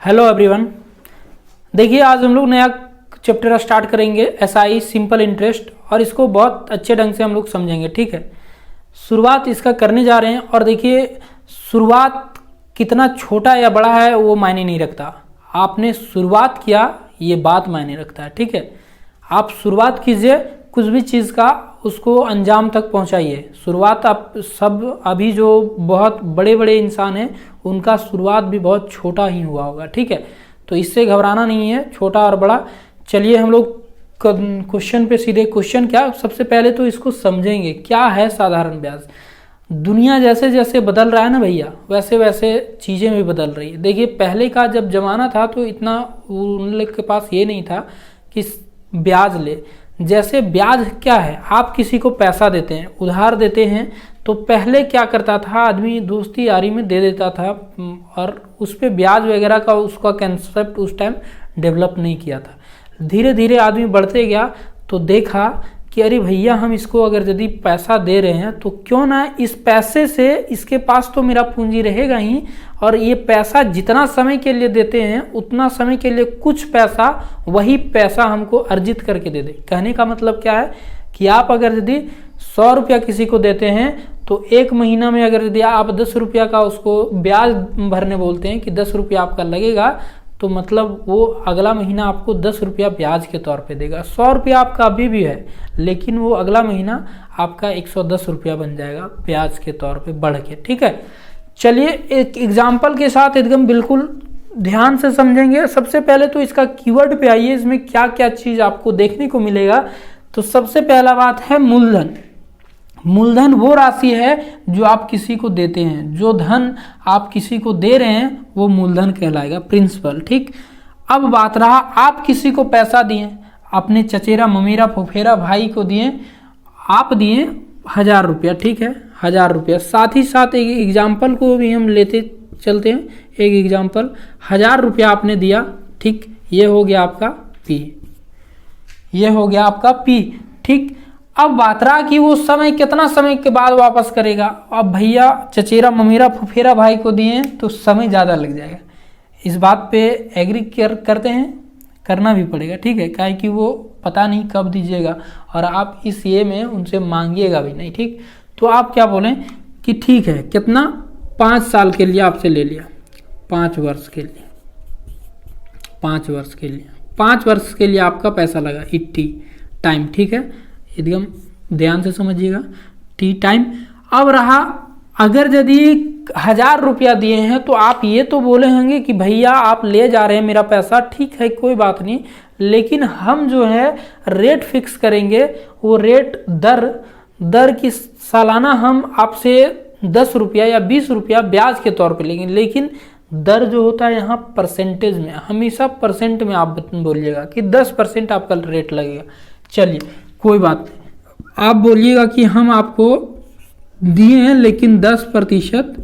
Hello everyone. देखिए आज हम लोग नया चैप्टर स्टार्ट करेंगे एसआई सिंपल इंटरेस्ट, और इसको बहुत अच्छे ढंग से हम लोग समझेंगे। ठीक है, शुरुआत इसका करने जा रहे हैं। और देखिए शुरुआत कितना छोटा या बड़ा है वो मायने नहीं रखता, आपने शुरुआत किया ये बात मायने रखता है। ठीक है, आप शुरुआत कीजिए कुछ भी चीज़ का, उसको अंजाम तक पहुंचाइए। शुरुआत आप सब अभी जो बहुत बड़े बड़े इंसान हैं उनका शुरुआत भी बहुत छोटा ही हुआ होगा। ठीक है, तो इससे घबराना नहीं है, छोटा और बड़ा। चलिए हम लोग क्वेश्चन पे सीधे। क्वेश्चन क्या, सबसे पहले तो इसको समझेंगे क्या है साधारण ब्याज। दुनिया जैसे जैसे बदल रहा है ना भैया, वैसे वैसे चीज़ें भी बदल रही है। देखिए पहले का जब जमाना था तो इतना उन लोग के पास ये नहीं था कि ब्याज ले। जैसे ब्याज क्या है, आप किसी को पैसा देते हैं, उधार देते हैं, तो पहले क्या करता था आदमी दोस्ती यारी में दे देता था और उस पर ब्याज वगैरह का उसका कंसेप्ट उस टाइम डेवलप नहीं किया था। धीरे धीरे आदमी बढ़ते गया तो देखा कि अरे भैया हम इसको अगर यदि पैसा दे रहे हैं तो क्यों ना इस पैसे से, इसके पास तो मेरा पूंजी रहेगा ही, और ये पैसा जितना समय के लिए देते हैं उतना समय के लिए कुछ पैसा, वही पैसा हमको अर्जित करके दे दे। कहने का मतलब क्या है कि आप अगर यदि 100 रुपया किसी को देते हैं तो एक महीना में अगर यदि आप 10 रुपया का उसको ब्याज भरने बोलते हैं कि 10 रुपया आपका लगेगा, तो मतलब वो अगला महीना आपको 10 रुपया ब्याज के तौर पे देगा। 100 रुपया आपका अभी भी है, लेकिन वो अगला महीना आपका 110 रुपया बन जाएगा ब्याज के तौर पे बढ़ के। ठीक है, चलिए एक एग्जाम्पल के साथ एकदम बिल्कुल ध्यान से समझेंगे। सबसे पहले तो इसका कीवर्ड पे आइए, इसमें क्या क्या चीज़ आपको देखने को मिलेगा। तो सबसे पहला बात है मूलधन। मूलधन वो राशि है जो आप किसी को देते हैं, जो धन आप किसी को दे रहे हैं वो मूलधन कहलाएगा, प्रिंसिपल। ठीक, अब बात रहा आप किसी को पैसा दिए, अपने चचेरा ममेरा फुफेरा भाई को दिए, आप दिए 1000 रुपया। ठीक है, 1000 रुपया। साथ ही साथ एक एग्जाम्पल को भी हम लेते चलते हैं। एक एग्जाम्पल, 1000 रुपया आपने दिया। ठीक, ये हो गया आपका पी, ये हो गया आपका पी। ठीक, अब बात रहा कि वो समय कितना समय के बाद वापस करेगा। अब भैया चचेरा ममेरा फुफेरा भाई को दिए तो समय ज़्यादा लग जाएगा। इस बात पे एग्री करते हैं, करना भी पड़ेगा। ठीक है, काहे कि वो पता नहीं कब दीजिएगा और आप इस ये में उनसे मांगिएगा भी नहीं। ठीक, तो आप क्या बोलें कि ठीक है, कितना, 5 साल के लिए आपसे ले लिया, 5 वर्ष के लिए, 5 वर्ष के लिए, 5 वर्ष के लिए आपका पैसा लगा, टी टाइम। ठीक है, एकदम ध्यान से समझिएगा, टी टाइम। अब रहा अगर यदि 1000 रुपया दिए हैं तो आप ये तो बोले होंगे कि भैया आप ले जा रहे हैं मेरा पैसा, ठीक है कोई बात नहीं, लेकिन हम जो है रेट फिक्स करेंगे। वो रेट दर की सालाना हम आपसे 10 रुपया या 20 रुपया ब्याज के तौर पे लेंगे, लेकिन दर जो होता है यहाँ परसेंटेज में, हमेशा परसेंट में आप बोलिएगा कि 10% आपका रेट लगेगा। चलिए कोई बात नहीं, आप बोलिएगा कि हम आपको दिए हैं लेकिन 10%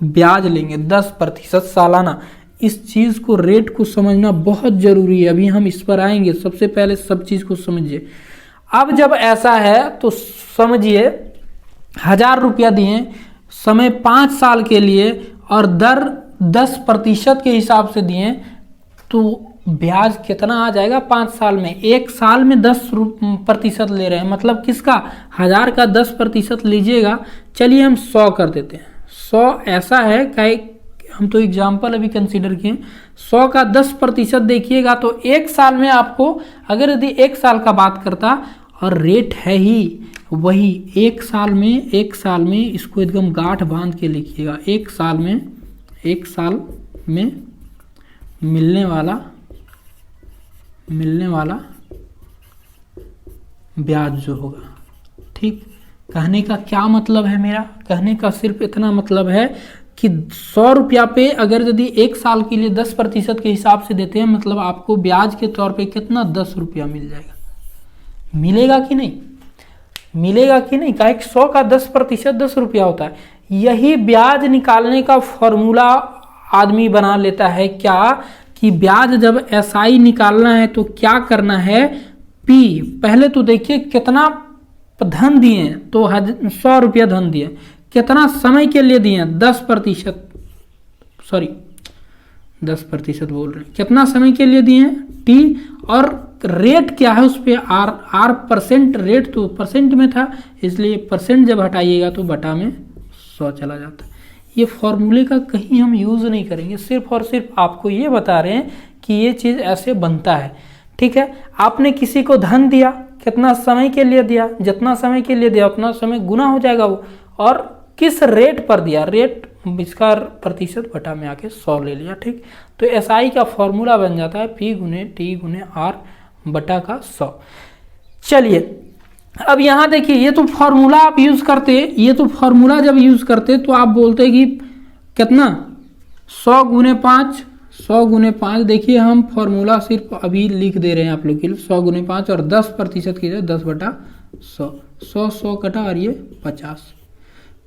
ब्याज लेंगे, 10% सालाना। इस चीज़ को, रेट को समझना बहुत ज़रूरी है, अभी हम इस पर आएंगे। सबसे पहले सब चीज़ को समझिए। अब जब ऐसा है तो समझिए 1000 रुपया दिए, समय 5 साल के लिए और दर 10% के हिसाब से दिए, तो ब्याज कितना आ जाएगा 5 साल में। 1 साल में 10% ले रहे हैं, मतलब किसका, 1000 का 10% लीजिएगा। चलिए हम 100 कर देते हैं। 100 ऐसा है कि हम तो एग्जाम्पल अभी कंसीडर किए, 100 का 10% देखिएगा तो 1 साल में आपको, अगर यदि 1 साल का बात करता और रेट है ही वही, 1 साल में इसको एकदम गांठ बांध के लिखिएगा। 1 साल में मिलने वाला ब्याज जो होगा। ठीक, कहने का क्या मतलब है मेरा, कहने का सिर्फ इतना मतलब है कि 100 रुपया पे अगर यदि 1 साल के लिए 10% के हिसाब से देते हैं, मतलब आपको ब्याज के तौर पे कितना, 10 रुपया मिल जाएगा। मिलेगा कि नहीं, मिलेगा कि नहीं, काहे 100 का 10% 10 रुपया होता है। यही ब्याज निकालने का फॉर्मूला आदमी बना लेता है क्या, कि ब्याज जब एसआई निकालना है तो क्या करना है, पी। पहले तो देखिए कितना धन दिए, तो 100 रुपया धन दिए, कितना समय के लिए दिए, 10%, सॉरी 10% बोल रहे हैं। कितना समय के लिए दिए हैं? टी, और रेट क्या है उस पर? आर परसेंट, रेट तो परसेंट में था, इसलिए परसेंट जब हटाइएगा तो बटा में 100 चला जाता है। ये फॉर्मूले का कहीं हम यूज़ नहीं करेंगे, सिर्फ और सिर्फ आपको ये बता रहे हैं कि ये चीज़ ऐसे बनता है। ठीक है, आपने किसी को धन दिया, कितना समय के लिए दिया? जितना समय के लिए दिया उतना समय गुना हो जाएगा वो, और किस रेट पर दिया? रेट इसका प्रतिशत बटा में आके 100 ले लिया। ठीक, तो एसआई का फॉर्मूला बन जाता है P गुने T गुने R बटा का 100। चलिए अब यहाँ देखिए, ये तो फॉर्मूला आप यूज करते, ये तो फॉर्मूला जब यूज करते तो आप बोलते कि कितना 100 गुने 5, 100 गुने 5। देखिए हम फॉर्मूला सिर्फ अभी लिख दे रहे हैं आप लोग के लिए, 100 गुने 5 और 10% की 10 बटा 100, 100 कटा और ये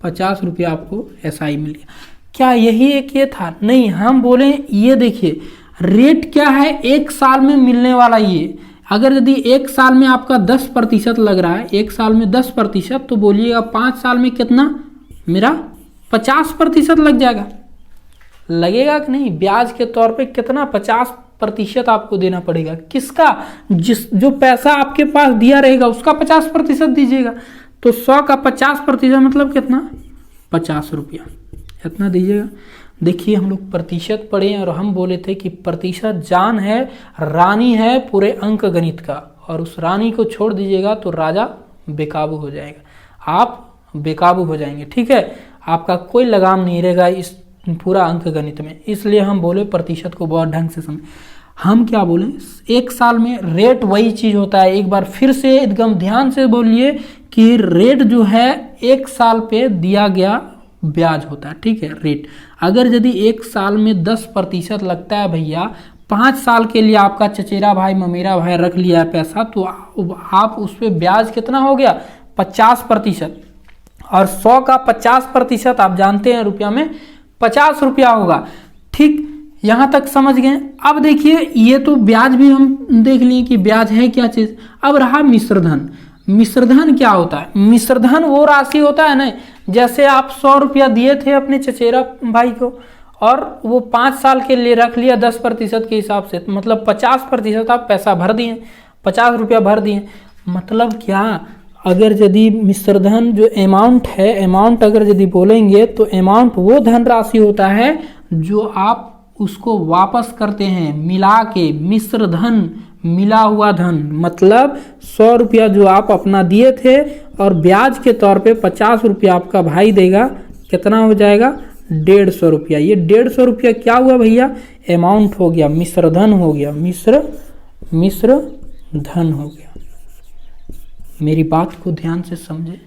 50 रुपया आपको एसआई मिल गया। क्या यही एक ये था? नहीं, हम बोले ये देखिए रेट क्या है एक साल में मिलने वाला। ये अगर यदि एक साल में आपका 10% लग रहा है, एक साल में 10%, तो बोलिएगा 5 साल में कितना मेरा 50% लग जाएगा। लगेगा कि नहीं? ब्याज के तौर पे कितना 50% आपको देना पड़ेगा। किसका? जो पैसा आपके पास दिया रहेगा उसका 50% दीजिएगा। तो 100 का 50% मतलब कितना? 50 रुपया, इतना दीजिएगा। देखिए हम लोग प्रतिशत पढ़े और हम बोले थे कि प्रतिशत जान है, रानी है पूरे अंक गणित का, और उस रानी को छोड़ दीजिएगा तो राजा बेकाबू हो जाएगा, आप बेकाबू हो जाएंगे। ठीक है, आपका कोई लगाम नहीं रहेगा इस पूरा अंक गणित में, इसलिए हम बोले प्रतिशत को बहुत ढंग से समझ। हम क्या बोले, एक साल में रेट वही चीज होता है। एक बार फिर से एकदम ध्यान से बोलिए कि रेट जो है एक साल पे दिया गया ब्याज होता है। ठीक है, रेट अगर यदि एक साल में 10% लगता है भैया, 5 साल के लिए आपका चचेरा भाई ममेरा भाई रख लिया है पैसा, तो आप उस पर ब्याज कितना हो गया? 50%। और 100 का 50% आप जानते हैं रुपया में 50 रुपया होगा। ठीक, यहां तक समझ गए। अब देखिए ये तो ब्याज भी हम देख लिए कि ब्याज है क्या चीज। अब रहा मिश्रधन। मिश्रधन क्या होता है? मिश्रधन वो राशि होता है ना, जैसे आप 100 रुपया दिए थे अपने चचेरा भाई को और वो 5 साल के लिए रख लिया 10% के हिसाब से, मतलब 50% आप पैसा भर दिए, 50 रुपया भर दिए। मतलब क्या, अगर यदि मिश्रधन जो अमाउंट है, अमाउंट अगर यदि बोलेंगे तो अमाउंट वो धनराशि होता है जो आप उसको वापस करते हैं मिला के। मिश्रधन मिला हुआ धन, मतलब 100 रुपया जो आप अपना दिए थे और ब्याज के तौर पे 50 रुपया आपका भाई देगा, कितना हो जाएगा? 150 रुपया। ये 150 रुपया क्या हुआ भैया? अमाउंट हो गया, मिश्रधन हो गया, मिश्रधन हो गया। मेरी बात को ध्यान से समझे,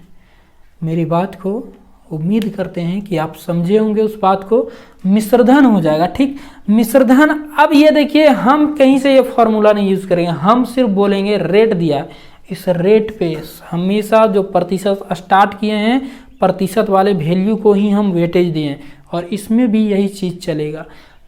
मेरी बात को उम्मीद करते हैं कि आप समझे होंगे उस बात को। मिश्रधन हो जाएगा। ठीक, मिश्रधन। अब ये देखिए हम कहीं से ये फॉर्मूला नहीं यूज करेंगे, हम सिर्फ बोलेंगे रेट दिया, इस रेट पे हमेशा जो प्रतिशत स्टार्ट किए हैं, प्रतिशत वाले वैल्यू को ही हम वेटेज दिए, और इसमें भी यही चीज चलेगा।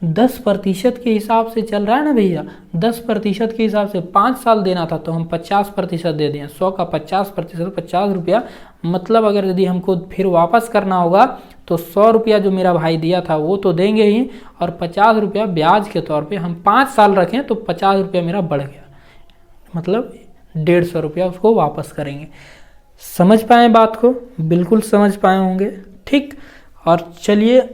10% के हिसाब से चल रहा है ना भैया, 10% के हिसाब से 5 साल देना था तो हम 50% दे दें। 100 का 50%, 50 रुपया। मतलब अगर यदि हमको फिर वापस करना होगा तो 100 रुपया जो मेरा भाई दिया था वो तो देंगे ही, और 50 रुपया ब्याज के तौर पे हम 5 साल रखें तो 50 रुपया मेरा बढ़ गया, मतलब 150 रुपया उसको वापस करेंगे। समझ पाए बात को? बिल्कुल समझ पाए होंगे। ठीक, और चलिए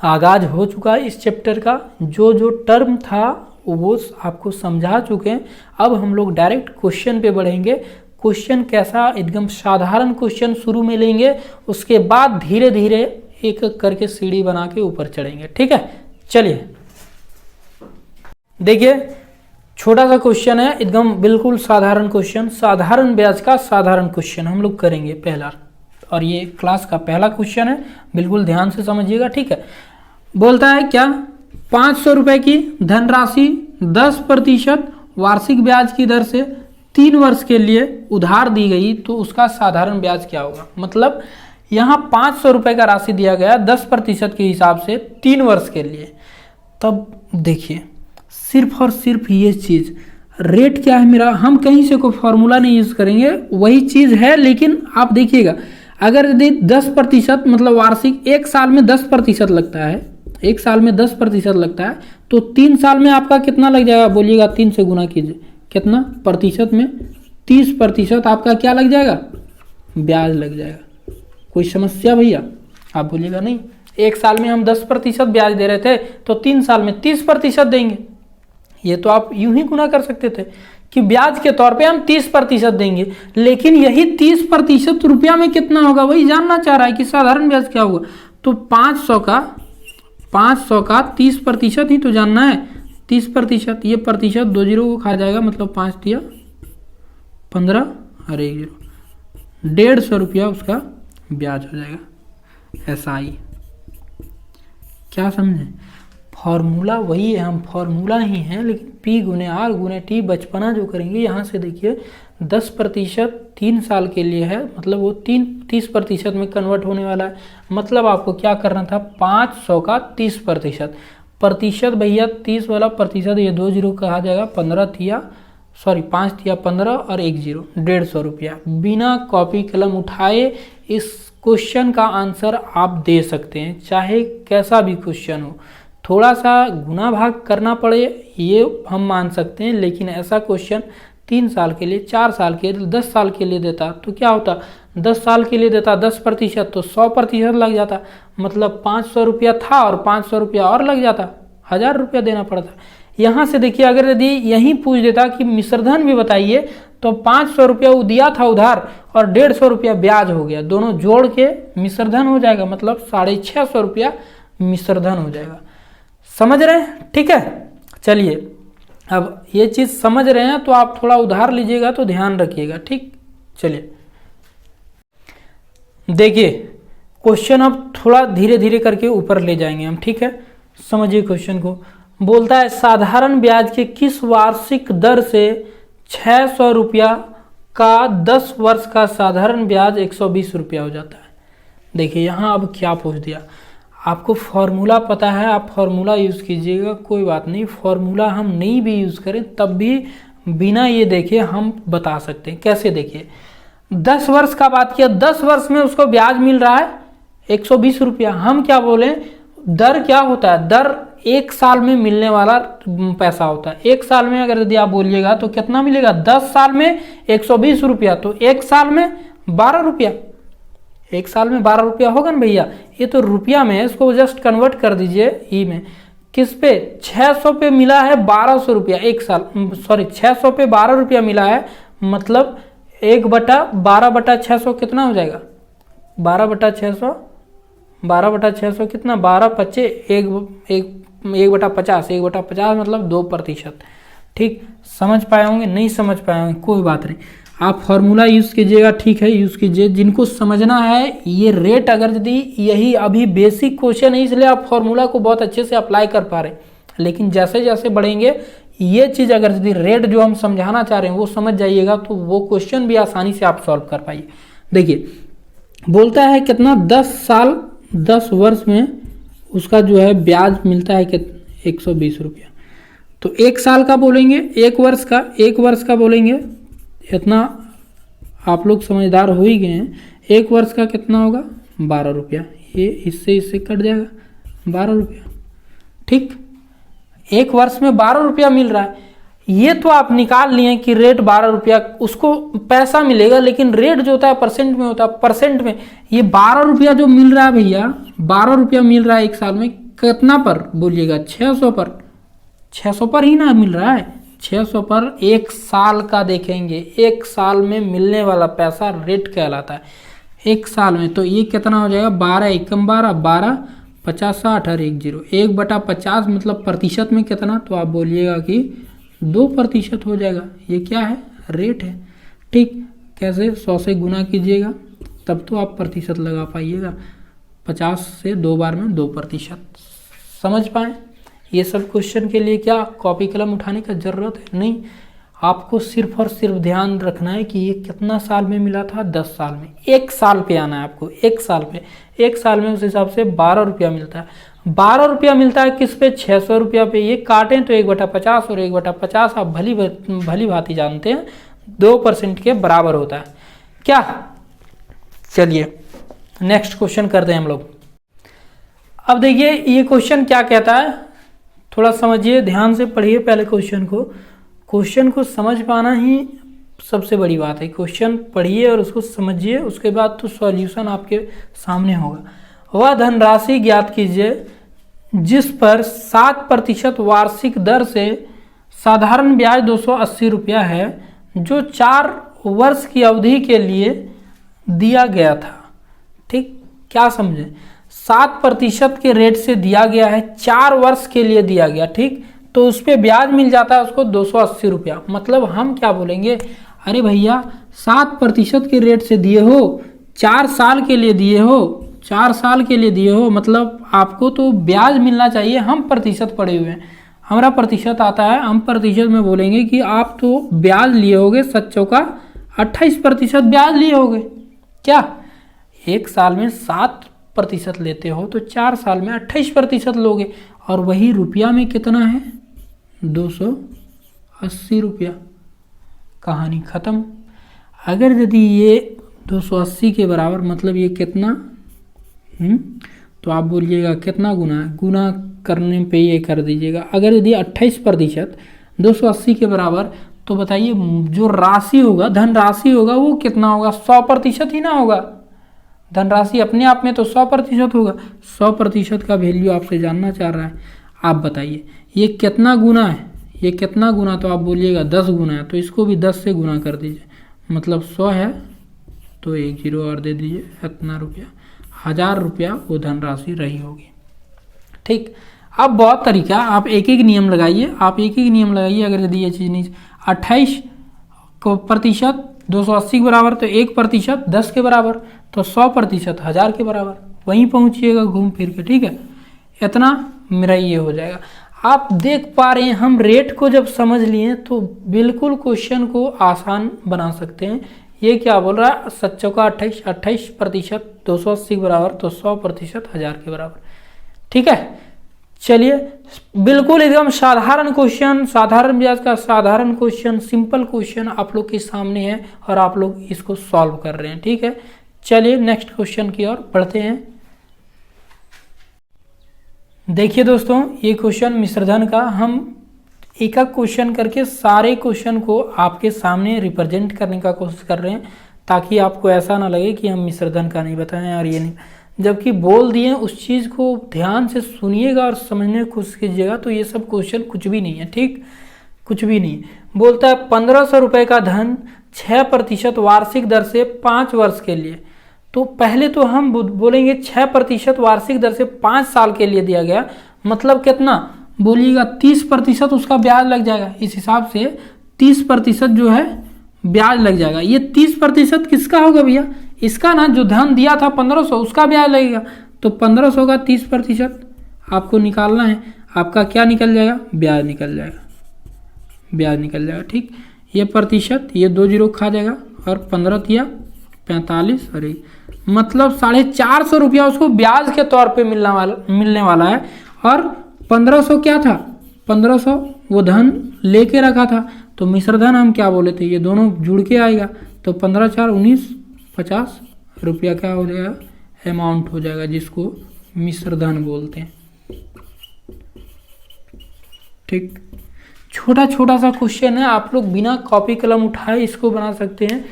आगाज हो चुका है इस चैप्टर का। जो जो टर्म था वो आपको समझा चुके हैं। अब हम लोग डायरेक्ट क्वेश्चन पे बढ़ेंगे। क्वेश्चन कैसा? एकदम साधारण क्वेश्चन शुरू में लेंगे, उसके बाद धीरे धीरे एक एक करके सीढ़ी बना के ऊपर चढ़ेंगे। ठीक है, चलिए देखिए छोटा सा क्वेश्चन है, एकदम बिल्कुल साधारण क्वेश्चन, साधारण ब्याज का साधारण क्वेश्चन हम लोग करेंगे पहला, और ये क्लास का पहला क्वेश्चन है, बिल्कुल ध्यान से समझिएगा। ठीक है, बोलता है क्या? 500 रुपए की धनराशि 10% वार्षिक ब्याज की दर से 3 वर्ष के लिए उधार दी गई तो उसका साधारण ब्याज क्या होगा? मतलब यहाँ 500 रुपए का राशि दिया गया 10% के हिसाब से 3 वर्ष के लिए। तब देखिए सिर्फ और सिर्फ ये चीज रेट क्या है मेरा, हम कहीं से कोई फॉर्मूला नहीं यूज करेंगे, वही चीज है। लेकिन आप देखिएगा अगर यदि 10% मतलब वार्षिक एक साल में 10% लगता है, 1 साल में 10% लगता है, तो 3 साल में आपका कितना लग जाएगा बोलिएगा? 3 से गुना कीजिए, कितना प्रतिशत में? 30% आपका क्या लग जाएगा? ब्याज लग जाएगा। कोई समस्या भैया? आप बोलिएगा नहीं, 1 साल में हम 10% ब्याज दे रहे थे, तो 3 साल में 30% देंगे। ये तो आप यूं ही गुना कर सकते थे कि ब्याज के तौर पे हम 30% देंगे, लेकिन यही 30% रुपया में कितना होगा वही जानना चाह रहा है कि साधारण ब्याज क्या होगा। तो 500 का 30% ही तो जानना है। 30%, ये प्रतिशत 2 जीरो को खा जाएगा, मतलब 5 दिया 15 और 1 जीरो, 150 रुपया उसका ब्याज हो जाएगा। SI क्या समझे? फॉर्मूला वही है, हम फॉर्मूला ही हैं, लेकिन P गुने R गुने T बचपना जो करेंगे यहाँ से देखिए 10% 3 साल के लिए है, मतलब वो 30% में कन्वर्ट होने वाला है। मतलब आपको क्या करना था? 500 का 30%, प्रतिशत भैया 30 वाला प्रतिशत, ये 2 जीरो कहा जाएगा, 5 दिया 15 और 1 जीरो, 150 रुपया। बिना कॉपी कलम उठाए इस क्वेश्चन का आंसर आप दे सकते हैं, चाहे कैसा भी क्वेश्चन हो। थोड़ा सा गुना भाग करना पड़े ये हम मान सकते हैं, लेकिन ऐसा क्वेश्चन 3 साल के लिए, 4 साल के लिए, 10 साल के लिए देता तो क्या होता? 10 साल के लिए देता 10%, तो 100% लग जाता, मतलब 500 रुपया था और 500 रुपया और लग जाता, 1000 रुपया देना पड़ता। यहाँ से देखिए, अगर यदि यही पूछ देता कि मिश्रधन भी बताइए, तो 500 रुपया वो दिया था उधार और 150 रुपया ब्याज हो गया, दोनों जोड़ के मिश्रधन हो जाएगा, मतलब 650 रुपया मिश्रधन हो जाएगा। समझ रहे हैं? ठीक है, चलिए अब ये चीज़ समझ रहे हैं तो आप थोड़ा उधार लीजिएगा तो ध्यान रखिएगा। ठीक, चलिए देखिए क्वेश्चन अब थोड़ा धीरे धीरे करके ऊपर ले जाएंगे हम। ठीक है, समझिए क्वेश्चन को। बोलता है साधारण ब्याज के किस वार्षिक दर से 600 रुपया का 10 वर्ष का साधारण ब्याज 120 रुपया हो जाता है। देखिए यहाँ अब क्या पूछ दिया, आपको फॉर्मूला पता है, आप फॉर्मूला यूज़ कीजिएगा, कोई बात नहीं। फॉर्मूला हम नहीं भी यूज़ करें तब भी बिना ये देखे हम बता सकते हैं। कैसे? देखिए 10 वर्ष का बात किया, 10 वर्ष में उसको ब्याज मिल रहा है 120 रुपया। हम क्या बोले, दर क्या होता है? दर 1 साल में मिलने वाला पैसा होता है। 1 साल में अगर यदि आप बोलिएगा तो कितना मिलेगा? 10 साल में 120 रुपया, तो 1 साल में 12 रुपया। 1 साल में 12 रुपया होगा ना भैया, ये तो रुपया में है, इसको जस्ट कन्वर्ट कर दीजिए ई में। किस पे? 600 पे मिला है 1200 रुपया 1 साल, 600 पे 12 रुपया मिला है, मतलब 1/12/600 कितना हो जाएगा? 12/600, 12/600 कितना? 12 × 5 1/50, 1/50 मतलब 2%। ठीक, समझ पाए होंगे? नहीं समझ पाए होंगे कोई बात नहीं, आप फॉर्मूला यूज़ कीजिएगा। ठीक है, यूज़ कीजिए। जिनको समझना है ये रेट, अगर यदि यही अभी बेसिक क्वेश्चन है इसलिए आप फॉर्मूला को बहुत अच्छे से अप्लाई कर पा रहे हैं, लेकिन जैसे जैसे बढ़ेंगे ये चीज़, अगर यदि रेट जो हम समझाना चाह रहे हैं वो समझ जाइएगा तो वो क्वेश्चन भी आसानी से आप सॉल्व कर पाइए। देखिए बोलता है कितना? 10 साल 10 वर्ष में उसका जो है ब्याज मिलता है कि 120 रुपया। तो 1 साल का बोलेंगे, 1 वर्ष का बोलेंगे, इतना आप लोग समझदार हो ही गए हैं। 1 वर्ष का कितना होगा? 12 रुपया, ये इससे कट जाएगा 12 रुपया। ठीक, 1 वर्ष में 12 रुपया मिल रहा है, ये तो आप निकाल लिए कि रेट 12 रुपया, उसको पैसा मिलेगा, लेकिन रेट जो होता है परसेंट में होता है। परसेंट में ये 12 रुपया जो मिल रहा है भैया, 12 रुपया मिल रहा है 1 साल में, कितना पर बोलिएगा? 600 पर। 600 पर ही ना मिल रहा है, 600 पर 1 साल का देखेंगे, 1 साल में मिलने वाला पैसा रेट कहलाता है 1 साल में। तो ये कितना हो जाएगा? 12 एकम 12, 12 50 60 और 1 जीरो, 1/50 मतलब प्रतिशत में कितना? तो आप बोलिएगा कि 2% हो जाएगा। ये क्या है? रेट है। ठीक, कैसे? 100 से गुना कीजिएगा तब तो आप प्रतिशत लगा पाइएगा। 50 से 2 बार में 2%। समझ पाए? ये सब क्वेश्चन के लिए क्या कॉपी कलम उठाने का ज़रूरत है? नहीं, आपको सिर्फ और सिर्फ ध्यान रखना है कि ये कितना साल में मिला था? 10 साल में। 1 साल पे आना है आपको, 1 साल पे। 1 साल में उस हिसाब से 12 रुपया मिलता है। 12 रुपया मिलता है किस पे? 600 रुपया पे। ये काटें तो 1/50 और 1/50 आप भली भांति जानते हैं 2% के बराबर होता है क्या? चलिए नेक्स्ट क्वेश्चन करते हैं हम लोग। अब देखिए ये क्वेश्चन क्या कहता है, थोड़ा समझिए, ध्यान से पढ़िए पहले क्वेश्चन को समझ पाना ही सबसे बड़ी बात है। क्वेश्चन पढ़िए और उसको समझिए, उसके बाद तो सॉल्यूशन आपके सामने होगा। वह धनराशि ज्ञात कीजिए जिस पर 7% वार्षिक दर से साधारण ब्याज 280 रुपया है, जो 4 वर्ष की अवधि के लिए दिया गया था। ठीक, क्या समझे, 7% के रेट से दिया गया है, 4 वर्ष के लिए दिया गया। ठीक, तो उस पर ब्याज मिल जाता है उसको 280 रुपया। मतलब हम क्या बोलेंगे, अरे भैया 7% के रेट से दिए हो, 4 साल के लिए दिए हो, 4 साल के लिए दिए हो, मतलब आपको तो ब्याज मिलना चाहिए। हम प्रतिशत पड़े हुए हैं, हमारा प्रतिशत आता है, हम प्रतिशत में बोलेंगे कि आप तो ब्याज लिए होगे 28% ब्याज लिए होगे। क्या 1 साल में 7% लेते हो तो 4 साल में 28% लोगे, और वही रुपया में कितना है, 280 रुपया। कहानी ख़त्म। अगर यदि ये 280 के बराबर, मतलब ये कितना, तो आप बोलिएगा कितना गुना है, गुना करने पे ये कर दीजिएगा। अगर यदि 28% 280 के बराबर, तो बताइए जो राशि होगा, धनराशि होगा, वो कितना होगा, 100% ही ना होगा। धनराशि अपने आप में तो 100% होगा। 100% का वैल्यू आपसे जानना चाह रहा है। आप बताइए ये कितना गुना है, ये कितना गुना, तो आप बोलिएगा 10 गुना है, तो इसको भी 10 से गुना कर दीजिए, मतलब 100 है तो 1 0 और दे दीजिए, इतना रुपया, 1000 रुपया वो धनराशि रही होगी। ठीक, अब बहुत तरीका, आप एक एक नियम लगाइए, आप एक एक नियम लगाइए। अगर यदि ये चीज़ नहीं, 28% 280 के बराबर, तो 1% 10 के बराबर, तो 100% 1000 के बराबर, वहीं पहुंचिएगा घूम फिर के। ठीक है, इतना मेरा ये हो जाएगा। आप देख पा रहे हैं, हम रेट को जब समझ लिए तो बिल्कुल क्वेश्चन को आसान बना सकते हैं। ये क्या बोल रहा है, 7 चौका 28% 280 के बराबर, तो 100% 1000 के बराबर। ठीक है, चलिए बिल्कुल एकदम साधारण क्वेश्चन, साधारण ब्याज का साधारण क्वेश्चन, सिंपल क्वेश्चन आप लोग के सामने है और आप लोग इसको सॉल्व कर रहे हैं। ठीक है, चलिए नेक्स्ट क्वेश्चन की ओर बढ़ते हैं। देखिए दोस्तों, ये क्वेश्चन मिश्रधन का, हम एक एक क्वेश्चन करके सारे क्वेश्चन को आपके सामने रिप्रेजेंट करने का कोशिश कर रहे हैं, ताकि आपको ऐसा ना लगे कि हम मिश्रधन का नहीं बताएं और ये नहीं, जबकि बोल दिए उस चीज़ को ध्यान से सुनिएगा और समझने की कोशिश कीजिएगा। तो ये सब क्वेश्चन कुछ भी नहीं है। ठीक, कुछ भी नहीं। बोलता है 1500 रुपये का धन 6% वार्षिक दर से 5 वर्ष के लिए। तो पहले तो हम बोलेंगे 6% वार्षिक दर से 5 साल के लिए दिया गया, मतलब कितना बोलिएगा, 30% उसका ब्याज लग जाएगा। इस हिसाब से 30% जो है ब्याज लग जाएगा। ये 30% किसका होगा भैया, इसका ना, जो धन दिया था 1500 उसका ब्याज लगेगा। तो 1500 का 30% आपको निकालना है, आपका क्या निकल जाएगा, ब्याज निकल जाएगा, ब्याज निकल जाएगा। ठीक, ये प्रतिशत, ये 2 0 खा जाएगा, और 15 या 45, अरे मतलब 450 रुपया उसको ब्याज के तौर पे मिलने वाला है। और 1500 क्या था, 1500 वो धन लेके रखा था, तो मिश्रधन हम क्या बोले थे, ये दोनों जुड़ के आएगा, तो 15 4 19 50 रुपया क्या हो जाएगा, अमाउंट हो जाएगा, जिसको मिश्रधन बोलते हैं। ठीक, छोटा छोटा सा क्वेश्चन है, आप लोग बिना कॉपी कलम उठाए इसको बना सकते हैं।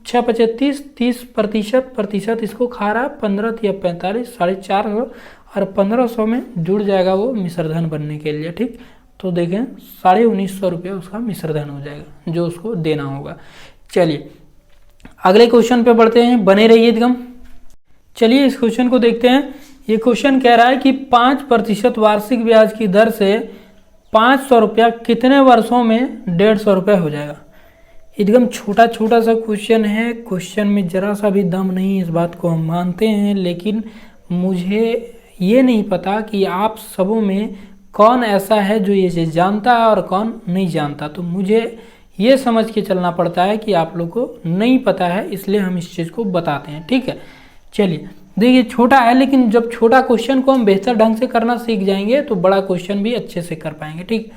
6 25 30% इसको खा रहा है, 15 या 45, 450, और 1500 में जुड़ जाएगा वो मिश्रधन बनने के लिए। ठीक, तो देखें 1950 रुपया उसका मिश्रधन हो जाएगा जो उसको देना होगा। चलिए अगले क्वेश्चन पे बढ़ते हैं, बने रहिए एकदम। चलिए इस क्वेश्चन को देखते हैं। ये क्वेश्चन कह रहा है कि 5% वार्षिक ब्याज की दर से 500 रुपया कितने वर्षों में 150 रुपये हो जाएगा। एकदम छोटा छोटा सा क्वेश्चन है, क्वेश्चन में जरा सा भी दम नहीं, इस बात को हम मानते हैं, लेकिन मुझे ये नहीं पता कि आप सबों में कौन ऐसा है जो ये चीज़ जानता है और कौन नहीं जानता। तो मुझे ये समझ के चलना पड़ता है कि आप लोग को नहीं पता है, इसलिए हम इस चीज़ को बताते हैं। ठीक है, चलिए देखिए छोटा है, लेकिन जब छोटा क्वेश्चन को हम बेहतर ढंग से करना सीख जाएंगे तो बड़ा क्वेश्चन भी अच्छे से कर पाएंगे। ठीक,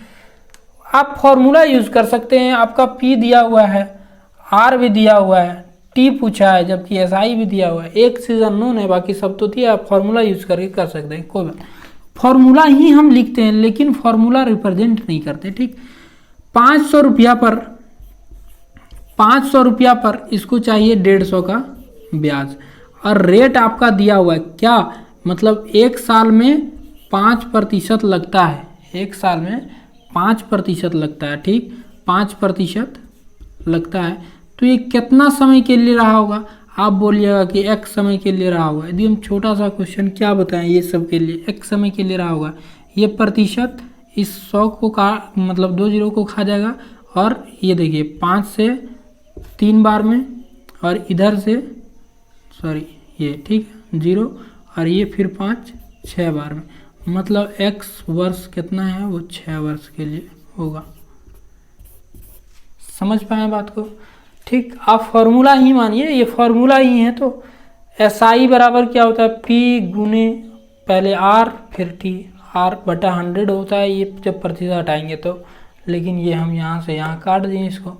आप फॉर्मूला यूज कर सकते हैं, आपका P दिया हुआ है, R भी दिया हुआ है, टी पूछा है, जबकि एसआई भी दिया हुआ है। एक चीज अननोन है, बाकी सब तो दिया। आप फॉर्मूला यूज करके कर सकते हैं, कोई बात। फॉर्मूला ही हम लिखते हैं लेकिन फॉर्मूला रिप्रेजेंट नहीं करते, ठीक। 500 रुपया पर 500 रुपया पर इसको चाहिए 150 का ब्याज, और रेट आपका दिया हुआ है क्या, मतलब 1 साल में 5% लगता है, 1 साल में 5% लगता है, ठीक, 5% लगता है। तो ये कितना समय के लिए रहा होगा, आप बोलिएगा कि एक समय के लिए रहा होगा। यदि हम छोटा सा क्वेश्चन क्या बताएं, ये सब के लिए एक समय के लिए रहा होगा। ये प्रतिशत इस 100 को मतलब 2 0 को खा जाएगा, और ये देखिए 5 से 3 बार में, और इधर से सॉरी ये, ठीक, 0, और ये फिर 5 6 बार में, मतलब x वर्ष कितना है, वो 6 वर्ष के लिए होगा। समझ पाए बात को, ठीक। आप फॉर्मूला ही मानिए, ये फॉर्मूला ही है। तो SI बराबर क्या होता है, P गुने पहले R फिर T, R बटा 100 होता है ये जब प्रतिशत हटाएंगे तो, लेकिन ये हम यहाँ से यहाँ काट दें इसको,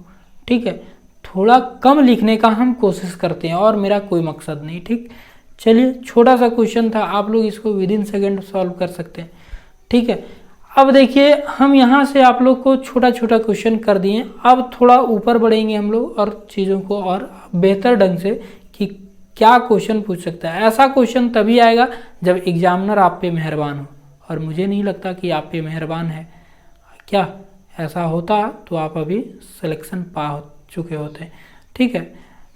ठीक है। थोड़ा कम लिखने का हम कोशिश करते हैं, और मेरा कोई मकसद नहीं, ठीक। चलिए, छोटा सा क्वेश्चन था, आप लोग इसको विदिन सेकेंड सॉल्व कर सकते हैं, ठीक है। अब देखिए, हम यहाँ से आप लोग को छोटा छोटा क्वेश्चन कर दिए। अब थोड़ा ऊपर बढ़ेंगे हम लोग और चीज़ों को और बेहतर ढंग से कि क्या क्वेश्चन पूछ सकता है। ऐसा क्वेश्चन तभी आएगा जब एग्जामिनर आप पे मेहरबान हो, और मुझे नहीं लगता कि आप पे मेहरबान है। क्या ऐसा होता तो आप अभी सिलेक्शन पा चुके होते, ठीक है।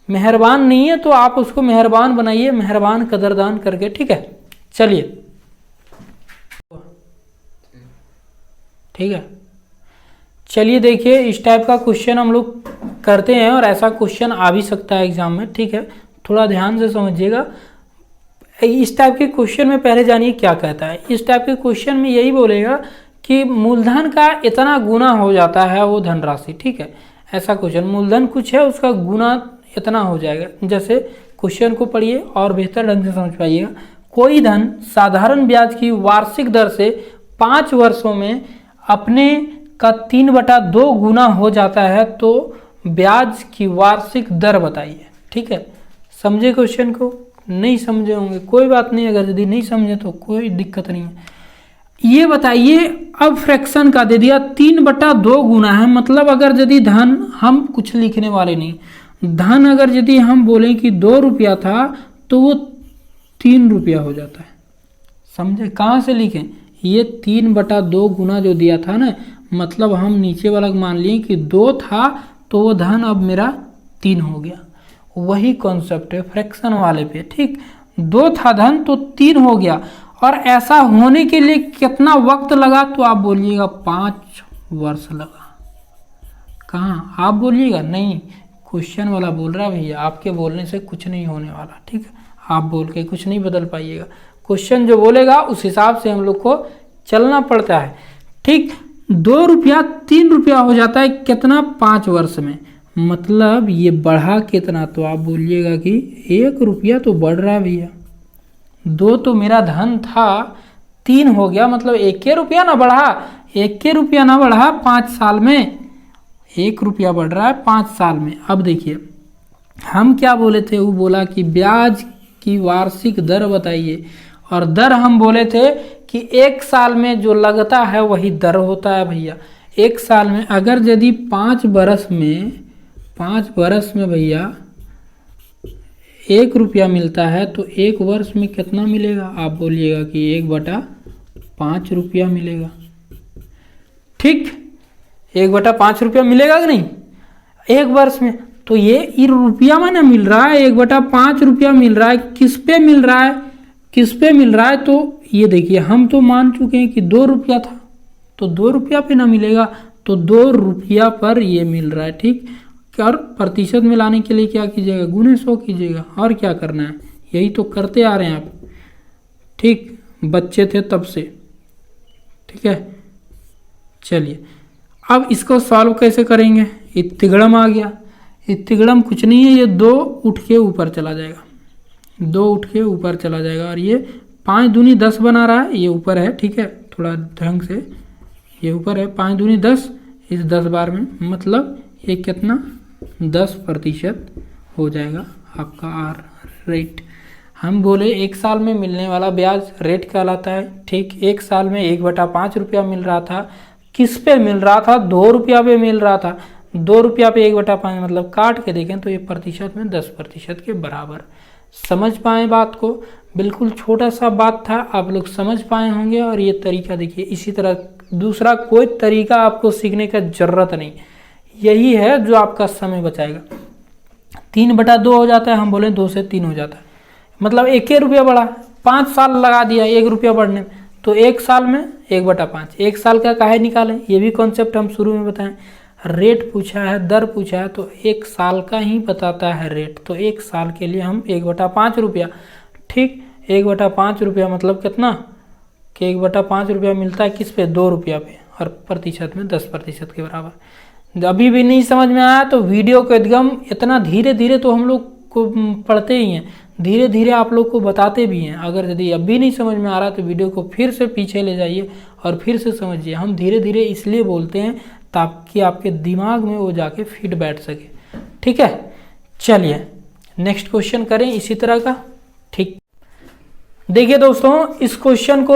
मेहरबान नहीं है तो आप उसको मेहरबान बनाइए, मेहरबान कदरदान करके, ठीक है। चलिए, ठीक है। चलिए देखिए, इस टाइप का क्वेश्चन हम लोग करते हैं, और ऐसा क्वेश्चन आ भी सकता है एग्जाम में, ठीक है। थोड़ा ध्यान से समझिएगा। इस टाइप के क्वेश्चन में पहले जानिए क्या कहता है। इस टाइप के क्वेश्चन में यही बोलेगा कि मूलधन का इतना गुना हो जाता है वो धनराशि, ठीक है। ऐसा क्वेश्चन, मूलधन कुछ है उसका गुना इतना हो जाएगा। जैसे क्वेश्चन को पढ़िए और बेहतर ढंग से समझ पाइएगा। कोई धन साधारण ब्याज की वार्षिक दर से 5 वर्षों में अपने का 3/2 गुना हो जाता है, तो ब्याज की वार्षिक दर बताइए, ठीक है। समझे क्वेश्चन को? नहीं समझे होंगे, कोई बात नहीं, अगर यदि नहीं समझे तो कोई दिक्कत नहीं है। ये बताइए, अब फ्रैक्शन का दे दिया 3/2 गुना है, मतलब अगर यदि धन, हम कुछ लिखने वाले नहीं, धन अगर यदि हम बोलें कि 2 रुपया था तो वो 3 रुपया हो जाता है। समझे? कहाँ से लिखें? ये 3/2 गुना जो दिया था ना, मतलब हम नीचे वाला मान लिए कि 2 था तो वो धन अब मेरा 3 हो गया। वही कॉन्सेप्ट है फ्रैक्शन वाले पे, ठीक। 2 था धन तो 3 हो गया, और ऐसा होने के लिए कितना वक्त लगा, तो आप बोलिएगा 5 वर्ष लगा। कहाँ? आप बोलिएगा नहीं, क्वेश्चन वाला बोल रहा है भैया, आपके बोलने से कुछ नहीं होने वाला, ठीक है। आप बोल के कुछ नहीं बदल पाइएगा, क्वेश्चन जो बोलेगा उस हिसाब से हम लोग को चलना पड़ता है, ठीक। 2 रुपया 3 रुपया हो जाता है कितना? 5 वर्ष में। मतलब ये बढ़ा कितना, तो आप बोलिएगा कि 1 रुपया तो बढ़ रहा है भैया। 2 तो मेरा धन था, 3 हो गया, मतलब 1 रुपया ना बढ़ा, 1 रुपया ना बढ़ा 5 साल में, 1 रुपया बढ़ रहा है 5 साल में। अब देखिए, हम क्या बोले थे, वो बोला कि ब्याज की वार्षिक दर बताइए, और दर हम बोले थे कि 1 साल में जो लगता है वही दर होता है भैया। 1 साल में अगर यदि 5 बरस में भैया 1 रुपया मिलता है तो 1 वर्ष में कितना मिलेगा? आप बोलिएगा कि 1/5 रुपया मिलेगा, ठीक। 1/5 रुपया मिलेगा कि नहीं 1 वर्ष में? तो ये रुपया में ना मिल रहा है, 1/5 रुपया मिल रहा है। किस पे मिल रहा है, किस पे मिल रहा है? तो ये देखिए, हम तो मान चुके हैं कि 2 रुपया था, तो 2 रुपया पे ना मिलेगा, तो 2 रुपया पर ये मिल रहा है, ठीक। और प्रतिशत में लाने के लिए क्या कीजिएगा? गुने 100 कीजिएगा, और क्या करना है, यही तो करते आ रहे हैं आप, ठीक, बच्चे थे तब से, ठीक है। चलिए, अब इसको सॉल्व कैसे करेंगे? तिगड़म आ गया। तिगड़म कुछ नहीं है, ये 2 उठ के ऊपर चला जाएगा, 2 उठ के ऊपर चला जाएगा, और ये 5 दूनी 10 बना रहा है, ये ऊपर है, ठीक है, थोड़ा ढंग से, ये ऊपर है, 5 दूनी 10, इस 10 बार में, मतलब ये कितना 10% हो जाएगा आपका आर रेट। हम बोले 1 साल में मिलने वाला ब्याज रेट कहलाता है। ठीक, 1 साल में 1/5 रुपया मिल रहा था। किस पे मिल रहा था? 2 रुपया पे मिल रहा था। 2 रुपया पे 1/5 मतलब काट के देखें तो ये प्रतिशत में 10% के बराबर। समझ पाए बात को? बिल्कुल छोटा सा बात था, आप लोग समझ पाए होंगे। और ये तरीका देखिए, इसी तरह दूसरा कोई तरीका आपको सीखने का जरूरत नहीं, यही है जो आपका समय बचाएगा। 3/2 हो जाता है, हम बोले 2 से 3 हो जाता है, मतलब 1 रुपया बढ़ा। 5 साल लगा दिया 1 रुपया बढ़ने में, तो 1 साल में 1/5। 1 साल का काहे निकालें, ये भी कॉन्सेप्ट हम शुरू में बताएं। रेट पूछा है, दर पूछा है, तो 1 साल का ही बताता है रेट। तो 1 साल के लिए हम 1/5 रुपया। ठीक, 1/5 रुपया मतलब कितना कि 1/5 रुपया मिलता है किस पे? 2 रुपया पे, और प्रतिशत में 10% के बराबर। अभी भी नहीं समझ में आया तो वीडियो को एकदम इतना धीरे धीरे तो हम लोग को पढ़ते ही हैं, धीरे धीरे आप लोग को बताते भी हैं। अगर यदि अभी नहीं समझ में आ रहा तो वीडियो को फिर से पीछे ले जाइए और फिर से समझिए। हम धीरे धीरे इसलिए बोलते हैं ताकि आपके दिमाग में वो जाके फिट बैठ सके। ठीक है, चलिए नेक्स्ट क्वेश्चन करें इसी तरह का। ठीक, देखिए दोस्तों, इस क्वेश्चन को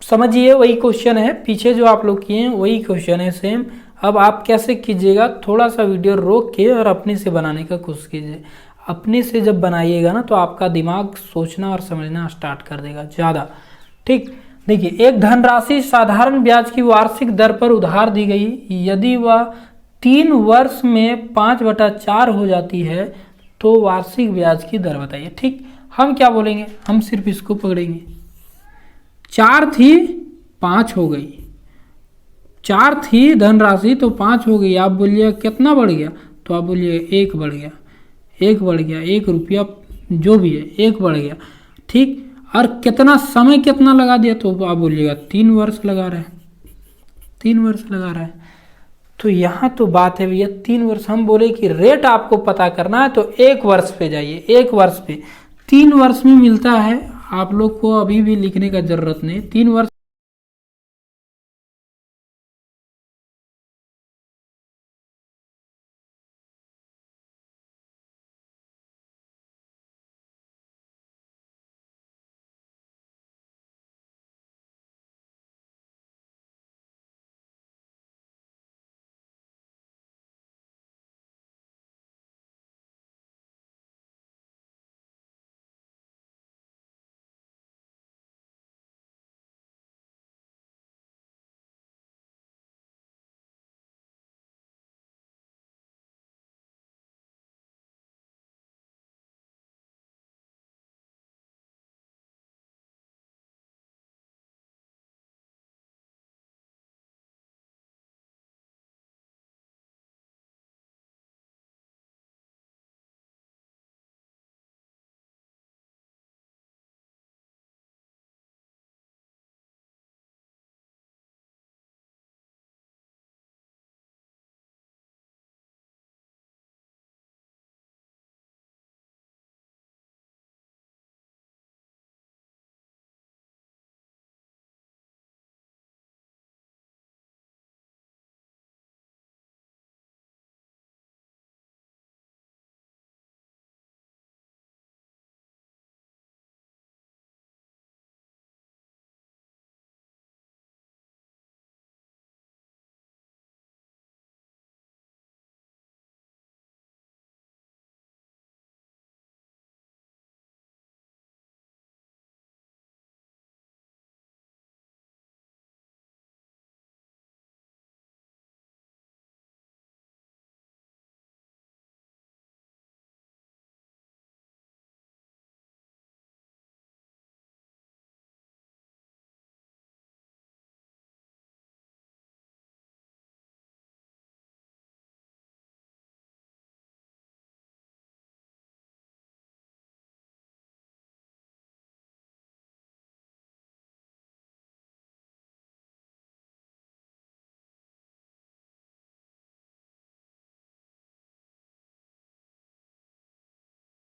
समझिए, वही क्वेश्चन है पीछे जो आप लोग किए हैं, वही क्वेश्चन है सेम। अब आप कैसे कीजिएगा, थोड़ा सा वीडियो रोक के और अपने से बनाने का कोशिश कीजिए। अपने से जब बनाइएगा ना तो आपका दिमाग सोचना और समझना स्टार्ट कर देगा ज़्यादा। ठीक, देखिए, एक धनराशि साधारण ब्याज की वार्षिक दर पर उधार दी गई, यदि वह 3 वर्ष में 5/4 हो जाती है तो वार्षिक ब्याज की दर बताइए। ठीक, हम क्या बोलेंगे, हम सिर्फ इसको पकड़ेंगे। 4 थी 5 हो गई, 4 थी धनराशि तो 5 हो गई। आप बोलिए कितना बढ़ गया, तो आप बोलिए 1 बढ़ गया, 1 बढ़ गया, 1 रुपया जो भी है 1 बढ़ गया। ठीक, और कितना समय कितना लगा दिया, तो आप बोलिएगा 3 वर्ष लगा रहा है, 3 वर्ष लगा रहा है। तो यहाँ तो बात है भैया 3 वर्ष। हम बोले कि रेट आपको पता करना है तो 1 वर्ष पे जाइए। 1 वर्ष पे 3 वर्ष में मिलता है, आप लोग को अभी भी लिखने का जरूरत नहीं। 3 वर्ष